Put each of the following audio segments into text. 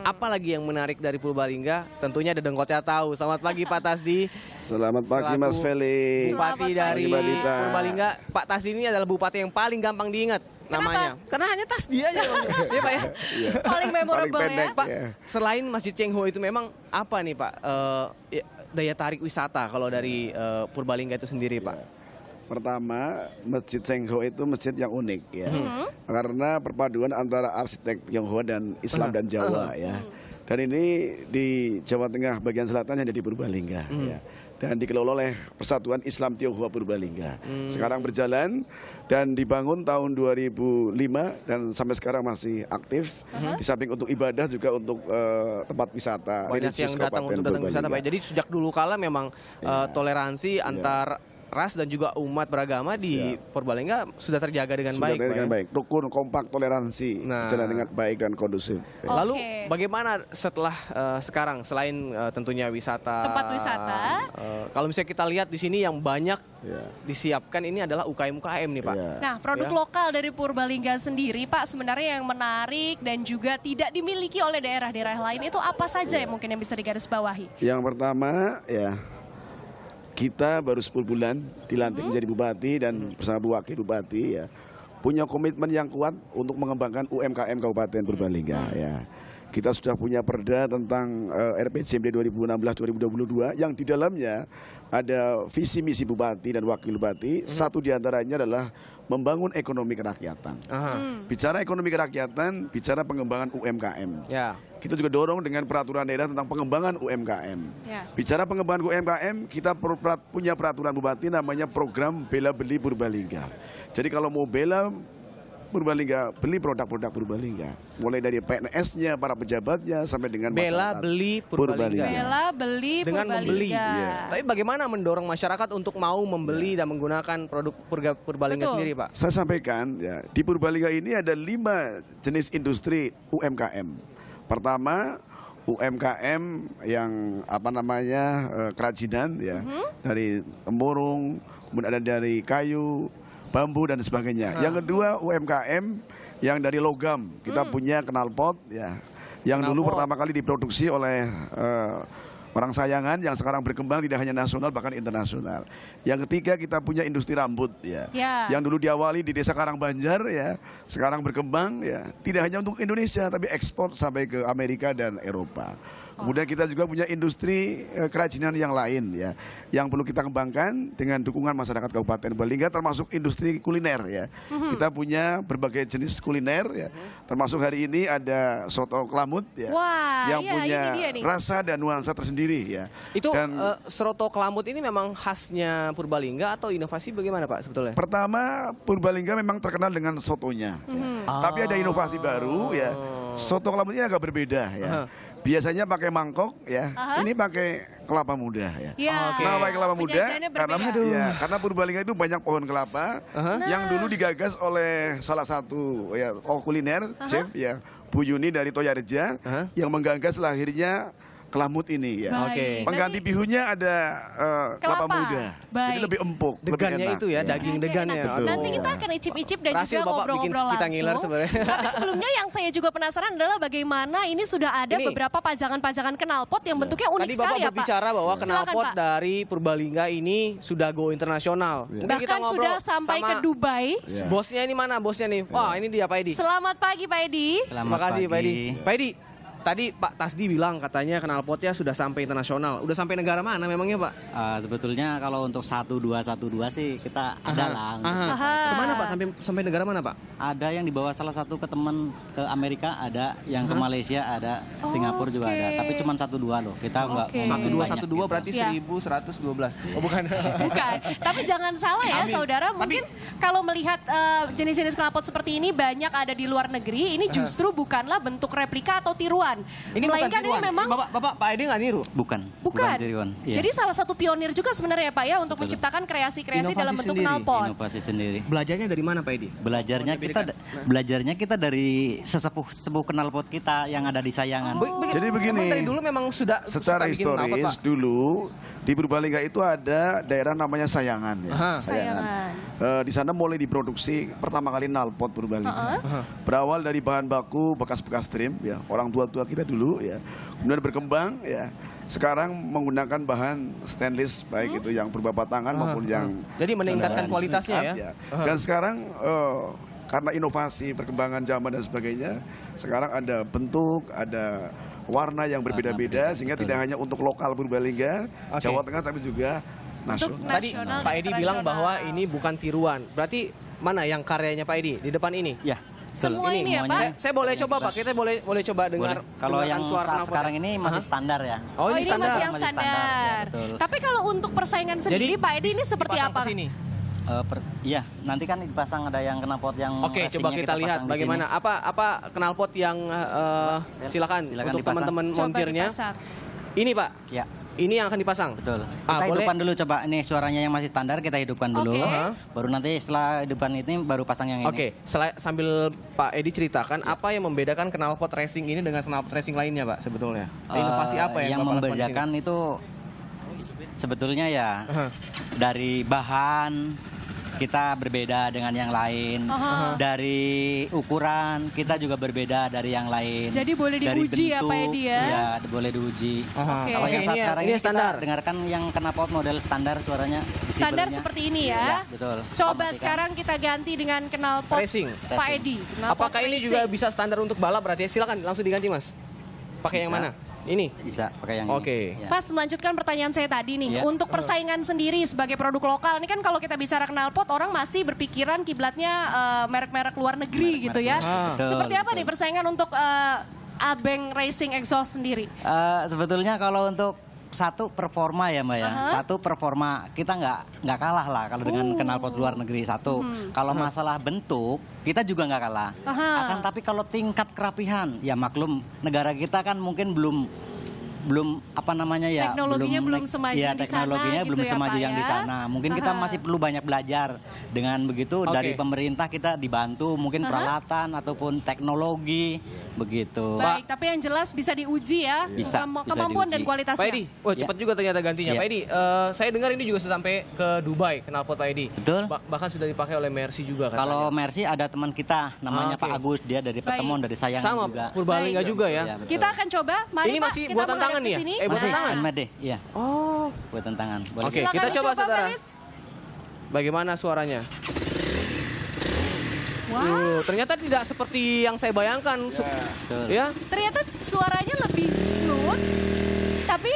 Apalagi yang menarik dari Purbalingga? Tentunya ada Dengkotnya tahu. Selamat pagi Pak Tasdi. Selamat pagi Mas Feli. Bupati dari Purbalingga. Pak Tasdi ini adalah bupati yang paling gampang diingat namanya. Karena hanya Tasdi aja. Iya Pak ya? Paling memorable ya. Pak, selain Masjid Cengho itu memang apa nih Pak daya tarik wisata kalau dari Purbalingga itu sendiri Pak? Pertama, Masjid Cengho itu masjid yang unik ya. Karena perpaduan antara arsitek Tionghoa dan Islam dan Jawa ya. Dan ini di Jawa Tengah bagian selatan hanya di Purbalingga ya. Dan dikelola oleh Persatuan Islam Tionghoa Purbalingga. Sekarang berjalan dan dibangun tahun 2005 dan sampai sekarang masih aktif. Di samping untuk ibadah juga untuk tempat wisata. Banyak yang datang untuk datang wisata Pak. Jadi sejak dulu kala memang toleransi antar ras dan juga umat beragama di Purbalingga sudah terjaga dengan baik. Dengan baik, rukun, kompak, toleransi, berjalan dengan baik dan kondusif. Lalu bagaimana setelah sekarang selain tentunya wisata? Tempat wisata. Kalau misalnya kita lihat di sini yang banyak disiapkan ini adalah UKM-UKM nih Pak. Nah, produk lokal dari Purbalingga sendiri Pak sebenarnya yang menarik dan juga tidak dimiliki oleh daerah-daerah lain itu apa saja yang mungkin yang bisa digarisbawahi? Yang pertama ya, kita baru 10 bulan dilantik menjadi bupati dan bersama Bu Wakil Bupati ya, punya komitmen yang kuat untuk mengembangkan UMKM Kabupaten Purbalingga ya. Kita sudah punya perda tentang RPJMD 2016-2022 yang di dalamnya ada visi misi bupati dan wakil bupati. Satu diantaranya adalah membangun ekonomi kerakyatan. Bicara ekonomi kerakyatan, bicara pengembangan UMKM. Kita juga dorong dengan peraturan daerah tentang pengembangan UMKM. Bicara pengembangan UMKM, kita punya peraturan bupati namanya program Bela Beli Purbalingga. Jadi kalau mau bela Purbalingga, beli produk-produk Purbalingga, mulai dari PNS-nya, para pejabatnya, sampai dengan Bela Beli Purbalingga. Bela Beli dengan membeli. Purbalingga. Tapi bagaimana mendorong masyarakat untuk mau membeli dan menggunakan produk Purbalingga sendiri Pak? Saya sampaikan ya, di Purbalingga ini ada 5 jenis industri UMKM. Pertama, UMKM yang apa namanya kerajinan ya, dari temurung, kemudian ada dari kayu, bambu dan sebagainya. Yang kedua UMKM yang dari logam. Kita punya knalpot ya, yang dulu pertama kali diproduksi oleh orang Sayangan yang sekarang berkembang tidak hanya nasional bahkan internasional. Yang ketiga kita punya industri rambut ya, yang dulu diawali di Desa Karangbanjar ya, sekarang berkembang ya, tidak hanya untuk Indonesia tapi ekspor sampai ke Amerika dan Eropa. Kemudian kita juga punya industri kerajinan yang lain ya, yang perlu kita kembangkan dengan dukungan masyarakat Kabupaten Purbalingga, termasuk industri kuliner ya. Kita punya berbagai jenis kuliner ya, termasuk hari ini ada soto Kelamut ya, yang punya rasa dan nuansa tersendiri ya. Itu soto Kelamut ini memang khasnya Purbalingga atau inovasi bagaimana Pak sebetulnya? Pertama, Purbalingga memang terkenal dengan sotonya tapi ada inovasi baru ya. Soto Kelamut ini agak berbeda ya. Biasanya pakai mangkok ya, ini pakai kelapa muda ya. Kenapa pakai kelapa muda? Karena Purbalingga itu banyak pohon kelapa yang dulu digagas oleh salah satu ya kuliner chef ya, Bu Yuni dari Toyareja yang menggagas lahirnya Kelamut ini ya. Pengganti bihunnya ada kelapa muda. Jadi lebih empuk. Degannya itu ya, daging degannya. Nanti kita akan icip-icip dan juga ngobrol-ngobrol langsung. Tapi sebelumnya yang saya juga penasaran adalah bagaimana ini sudah ada beberapa pajangan-pajangan knalpot yang bentuknya unik sekali ya Pak. Tadi Bapak berbicara bahwa knalpot dari Purbalingga ini sudah go internasional. Bahkan sudah sampai ke Dubai. Bosnya ini mana bosnya nih? Wah ini dia Pak Edi. Selamat pagi Pak Edi. Terima kasih Pak Edi. Pak Edi, tadi Pak Tasdi bilang katanya knalpotnya sudah sampai internasional. Udah sampai negara mana memangnya Pak? Sebetulnya kalau untuk 1212 sih kita ada lah. Kemana Pak? Sampai negara mana Pak? Ada yang dibawa salah satu ke teman ke Amerika, ada yang ke Malaysia, ada Singapura juga ada. Tapi cuma 12 loh. Kita nggak 1212 berarti 1112. Oh bukan. Bukan. Tapi jangan salah ya saudara. Mungkin kalau melihat jenis-jenis knalpot seperti ini banyak ada di luar negeri. Ini justru bukanlah bentuk replika atau tiruan. Ini melainkan ini memang Bapak Edi nggak niru? Bukan tiruan. Jadi salah satu pionir juga sebenarnya Pak ya untuk menciptakan kreasi-kreasi dalam bentuk knalpot. Inovasi sendiri. Belajarnya dari mana Pak Edi? Belajarnya kita dari sesepuh knalpot kita yang ada di Sayangan. Jadi begini. Dari dulu memang sudah secara historis dulu di Purbalingga itu ada daerah namanya Sayangan ya. Sayangan. Di sana mulai diproduksi pertama kali knalpot Purbalingga. Berawal dari bahan baku bekas-bekas trim, ya, orang tua-tua kita dulu, ya. Kemudian berkembang, ya. Sekarang menggunakan bahan stainless, baik itu yang berbapak tangan maupun yang Jadi meningkatkan kualitasnya ya. Dan sekarang karena inovasi, perkembangan zaman dan sebagainya, sekarang ada bentuk, ada warna yang berbeda-beda, sehingga tidak hanya untuk lokal Purbalingga, Jawa Tengah, tapi juga nasional. Tadi Pak Edi bilang bahwa ini bukan tiruan. Berarti mana yang karyanya Pak Edi? Di depan ini? Ya. Semua ini ya Pak? Saya boleh coba Pak, kita boleh coba dengar. Kalau yang suara saat sekarang ini masih standar ya. Oh, ini standar. masih yang Masih standar, standar. ya, betul. Tapi kalau untuk persaingan sendiri Pak Edi ini seperti dipasang apa? ke sini. Iya, nanti kan dipasang ada yang knalpot yang Oke, coba kita lihat pasang di bagaimana. sini. Apa knalpot yang silakan untuk dipasang. teman-teman Coba montirnya. dipasang. Ini Pak. Ya, Ini yang akan dipasang. betul. Ah, Kita boleh? hidupkan dulu coba. Ini suaranya yang masih standar kita hidupkan dulu. Oke. Baru nanti setelah hidupkan ini baru pasang yang ini. Oke, sambil Pak Edi ceritakan apa yang membedakan knalpot racing ini dengan knalpot racing lainnya, Pak, sebetulnya. Inovasi apa yang Bapak lakukan di sini? membedakan itu sebetulnya ya Aha. dari bahan kita berbeda dengan yang lain. Aha. Dari ukuran kita juga berbeda dari yang lain. Jadi boleh Dari diuji ya, Pak bentuk, Edi ya? Iya, boleh diuji. Aha. Oke. Kalau Oke, yang saat sekarang ini ini standar. kita dengarkan yang knalpot model standar suaranya. Standar visible-nya. seperti ini ya. Iya, betul. Coba Matikan. sekarang kita ganti dengan knalpot Racing. Pak Edi. Knalpot Apakah ini racing. juga bisa standar untuk balap berarti? Silakan langsung diganti, Mas. Pakai yang Bisa. mana? Ini. Bisa pakai yang Oke. ini. Ya. Pas melanjutkan pertanyaan saya tadi nih, Iya. untuk persaingan sendiri sebagai produk lokal, ini kan kalau kita bicara knalpot, orang masih berpikiran kiblatnya merek-merek luar negeri gitu ya. Betul, Seperti apa betul. nih persaingan untuk Abeng Racing Exhaust sendiri? Sebetulnya kalau untuk satu performa ya Mbak ya, Aha. satu performa kita nggak kalah lah kalau dengan knalpot luar negeri satu. Kalau masalah bentuk kita juga nggak kalah. Aha. Akan tapi kalau tingkat kerapihan ya maklum negara kita kan mungkin belum apa namanya ya Teknologinya belum semaju ya, di sana teknologinya gitu belum ya, semaju Pak, yang ya? di sana. Mungkin kita Aha. masih perlu banyak belajar. Dengan begitu Oke. dari pemerintah kita dibantu mungkin peralatan ataupun teknologi begitu. Baik, tapi yang jelas bisa diuji ya, Bisa kemampuan dan diuji. kualitasnya. Pak Edi, wah cepat juga ternyata gantinya. Iya. Pak Edi, saya dengar ini juga sampai ke Dubai knalpot Pak Edi. Betul. Bahkan sudah dipakai oleh Mercy juga katanya. Kalau Mercy ada teman kita namanya Oke. Pak Agus, dia dari Petemon, dari Sayang sama juga. Purbalingga Baik. juga ya. Iya, betul. Kita akan coba, mari Ini Pak, masih kita buatan menghadap tangan ke ya? sini. Buatan Masih tangan? handmade, iya, Oh, buatan tangan. Boleh. Oke, Silakan kita coba, dicoba, saudara. Felis. bagaimana suaranya? Wah, Ternyata tidak seperti yang saya bayangkan. Betul. Ya, ternyata suaranya lebih smooth, tapi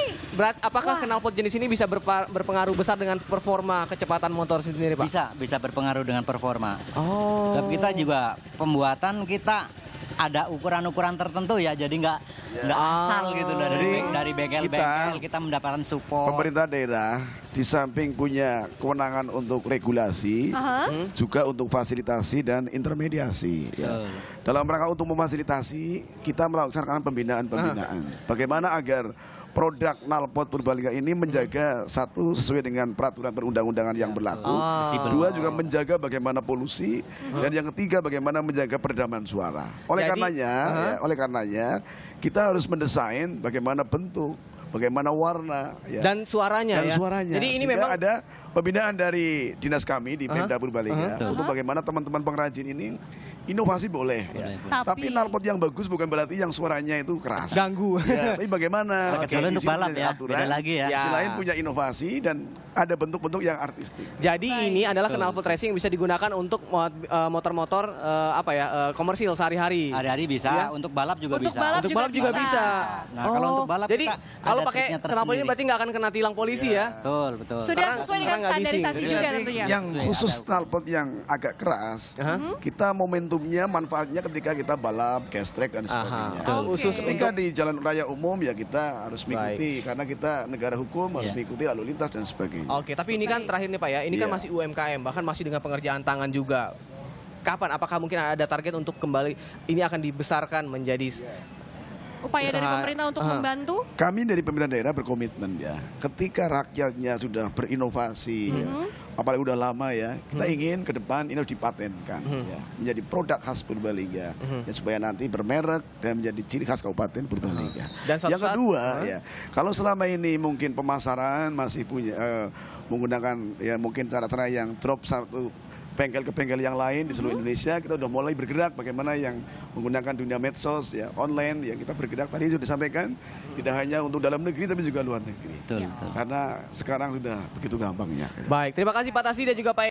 apakah Wah. knalpot jenis ini bisa berpengaruh besar dengan performa kecepatan motor sendiri, Pak? Bisa berpengaruh dengan performa. Oh. Tapi kita juga pembuatan kita ada ukuran-ukuran tertentu ya, jadi nggak asal gitu dari bengkel-bengkel kita mendapatkan support. Pemerintah daerah di samping punya kewenangan untuk regulasi, juga untuk fasilitasi dan intermediasi. Ya. Dalam rangka untuk memfasilitasi, kita melaksanakan pembinaan-pembinaan. Bagaimana agar produk knalpot Purbalingga ini menjaga satu sesuai dengan peraturan perundang-undangan yang berlaku. Dua juga menjaga bagaimana polusi dan yang ketiga bagaimana menjaga peredaman suara. Oleh karenanya kita harus mendesain bagaimana bentuk, bagaimana warna ya. Dan suaranya Dan ya. suaranya. Jadi ini Sehingga memang ada pembinaan dari dinas kami di Pemda Purbalingga untuk bagaimana teman-teman pengrajin ini inovasi boleh. Ya. Tapi knalpot yang bagus bukan berarti yang suaranya itu keras. ganggu. Ya, tapi bagaimana? Kecuali untuk balap ya, beda lagi ya. Ya. Selain punya inovasi dan ada bentuk-bentuk yang artistik. Jadi ini adalah knalpot racing yang bisa digunakan untuk motor-motor komersil sehari-hari. Hari-hari bisa, Ya. untuk balap juga Untuk bisa. balap Untuk balap juga bisa. Nah, kalau untuk balap jadi kita kalau ada pakai triknya knalpot ini tersendiri. berarti nggak akan kena tilang polisi ya. Betul, betul. sudah Karena- sesuai dengan karena nggak bising. standarisasi Jadi juga Jadi tentunya. yang Sesuai, khusus ada. knalpot yang agak keras, kita momentumnya manfaatnya ketika kita balap, cast track dan sebagainya. Aha. Khusus Ketika untuk di jalan raya umum ya kita harus mengikuti karena kita negara hukum harus Iya. mengikuti lalu lintas dan sebagainya. Oke, tapi ini kan terakhir nih Pak ya, ini kan Iya. masih UMKM, bahkan masih dengan pengerjaan tangan juga. Kapan? Apakah mungkin ada target untuk kembali ini akan dibesarkan menjadi Upaya dari usaha- pemerintah untuk membantu. Kami dari pemerintah daerah berkomitmen ya, ketika rakyatnya sudah berinovasi, ya, apalagi udah lama ya, kita ingin ke depan ini harus dipatenkan, ya, menjadi produk khas Purbalingga, ya, supaya nanti bermerek dan menjadi ciri khas Kabupaten Purbalingga. Dan suatu Yang saat- kedua, ya, kalau selama ini mungkin pemasaran masih punya menggunakan ya mungkin cara-cara yang drop satu bengkel ke bengkel yang lain di seluruh Indonesia. Kita udah mulai bergerak bagaimana yang menggunakan dunia medsos ya, online ya, kita bergerak tadi sudah disampaikan tidak hanya untuk dalam negeri tapi juga luar negeri. Betul, betul. Karena sekarang sudah begitu gampangnya. Baik, terima kasih Pak Tasdi dan juga Pak